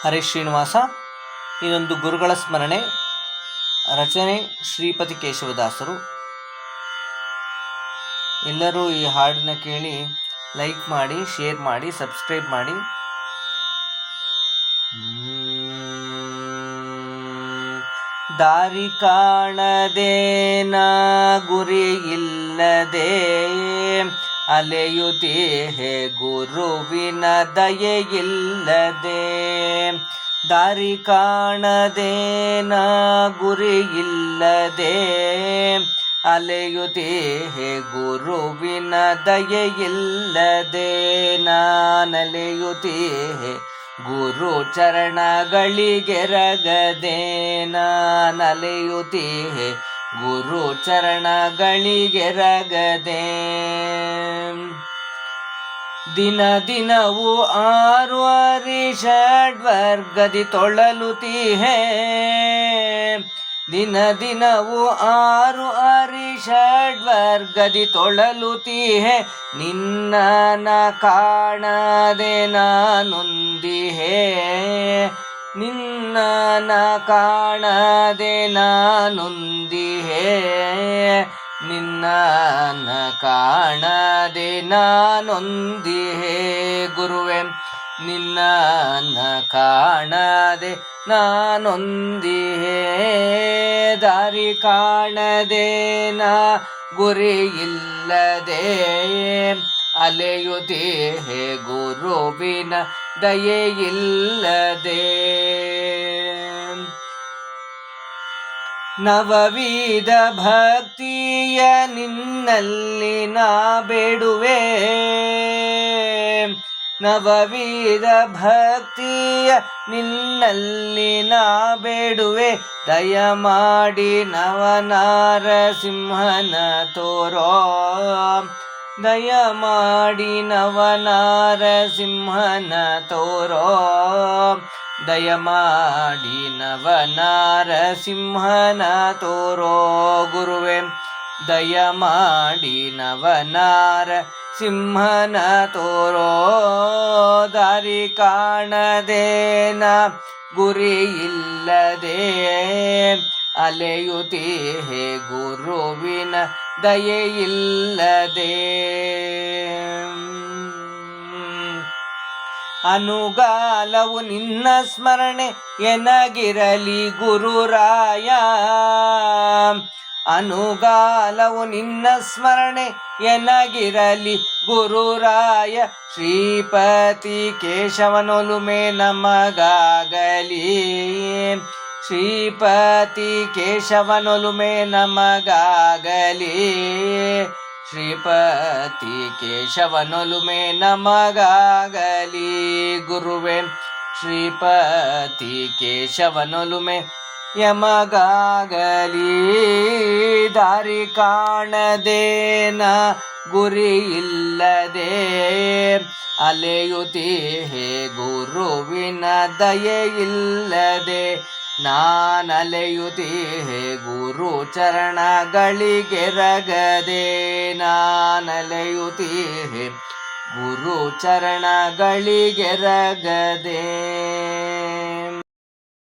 ಹರೇ ಶ್ರೀನಿವಾಸ. ಇದೊಂದು ಗುರುಗಳ ಸ್ಮರಣೆ. ರಚನೆ ಶ್ರೀಪತಿ ಕೇಶವದಾಸರು. ಎಲ್ಲರೂ ಈ ಹಾಡನ್ನ ಕೇಳಿ ಲೈಕ್ ಮಾಡಿ, ಶೇರ್ ಮಾಡಿ, ಸಬ್ಸ್ಕ್ರೈಬ್ ಮಾಡಿ. ದಾರಿ ಕಾಣದೆ ನಾ ಗುರಿ ಇಲ್ಲದೆ ಅಲೆಯುತ್ತೀಹೆ ಗುರುವಿನ ದಯೆಯಿಲ್ಲದೆ. ದಾರಿ ಕಾಣದೆ ನಾ ಗುರಿ ಇಲ್ಲದೆ ಅಲೆಯುತ್ತೀಹೆ ಗುರುವಿನ ದಯೆಯಿಲ್ಲದೆ. ನಾನಲೆಯುತ್ತೀಹೆ ಗುರು ಚರಣಗಳಿಗೆರಗದೆ. ನಾನಲೆಯುತ್ತೀಹೆ ಗುರು ಚರಣಗಳಿಗೆರಗದೆ. ದಿನ ದಿನವೂ ಆರು ಅರಿಷಡ್ವರ್ಗದಿ ತೊಳಲುತ್ತೀಹೆ. ದಿನ ದಿನವೂ ಆರು ಅರಿಷಡ್ವರ್ಗದಿ ತೊಳಲುತ್ತೀಹೆ. ನಿನ್ನನ ಕಾಣದೆ ನಾನೊಂದಿಹೆ. ನಿನ್ನನ ಕಾಣದೆ ನಾನೊಂದಿಹೆ. ನಿನ್ನನ ಕಾಣದೆ ನಾನೊಂದಿಹೆ ಗುರುವೆ. ನಿನ್ನನ ಕಾಣದೆ ನಾನೊಂದಿಹೆ. ದಾರಿ ಕಾಣದೆ ನಾ ಗುರಿ ಇಲ್ಲದೆ ಅಲೆಯುತ್ತೀಹೆ ಗುರುವಿನ ದಯೆಯಿಲ್ಲದೆ. ನವವಿಧ ಭಕ್ತಿಯ ನಿನ್ನಲ್ಲಿ ನಾ ಬೇಡುವೆ. ನವವಿಧ ಭಕ್ತಿಯ ನಿನ್ನಲ್ಲಿ ನಾ ಬೇಡುವೆ. ದಯಮಾಡಿ ನವನಾರಸಿಂಹನ ತೋರೋ. ದಯಮಾಡಿ ನವನಾರಸಿಂಹನ ತೋರೋ. ದಯಮಾಡಿ ನವನಾರಸಿಂಹನ ತೋರೋ ಗುರುವೆ. ದಯಮಾಡಿ ನವನಾರಸಿಂಹನ ತೋರೋ. ದಾರಿ ಕಾಣದೆ ನಾ ಗುರಿ ಇಲ್ಲದೆ ಅಲೆಯುತ್ತೀಹೆ ಗುರುವಿನ ದಯೆಯಿಲ್ಲದೆ. ಅನುಗಾಲವು ನಿನ್ನ ಸ್ಮರಣೆ ಎನಗಿರಲಿ ಗುರುರಾಯ. ಅನುಗಾಲವು ನಿನ್ನ ಸ್ಮರಣೆ ಎನಗಿರಲಿ ಗುರುರಾಯ. ಶ್ರೀಪತಿ ಕೇಶವನೊಲುಮೆ ನಮಗಾಗಲಿ. ಶ್ರೀಪತಿ ಕೇಶವನೊಲುಮೆ ನಮಗಾಗಲಿ. ಶ್ರೀಪತಿ ಕೇಶವನೊಲುಮೆ ನಮಗಾಗಲಿ ಗುರುವೆ. ಶ್ರೀಪತಿ ಕೇಶವನೊಲುಮೆ ಯಮಗಾಗಲಿ. ದಾರಿ ಕಾಣದೆ ನಾ ಗುರಿ ಇಲ್ಲದೆ ಅಲೆಯುತ್ತೀಹೆ ಗುರುವಿನ ದಯೆಯಿಲ್ಲದೆ. ನಾನಲೆಯುತ್ತೀಹೆ ಗುರು ಚರಣಗಳಿಗೆರಗದೆ. ನಾನಲೆಯುತ್ತೀಹೆ ಗುರು ಚರಣಗಳಿಗೆರಗದೆ.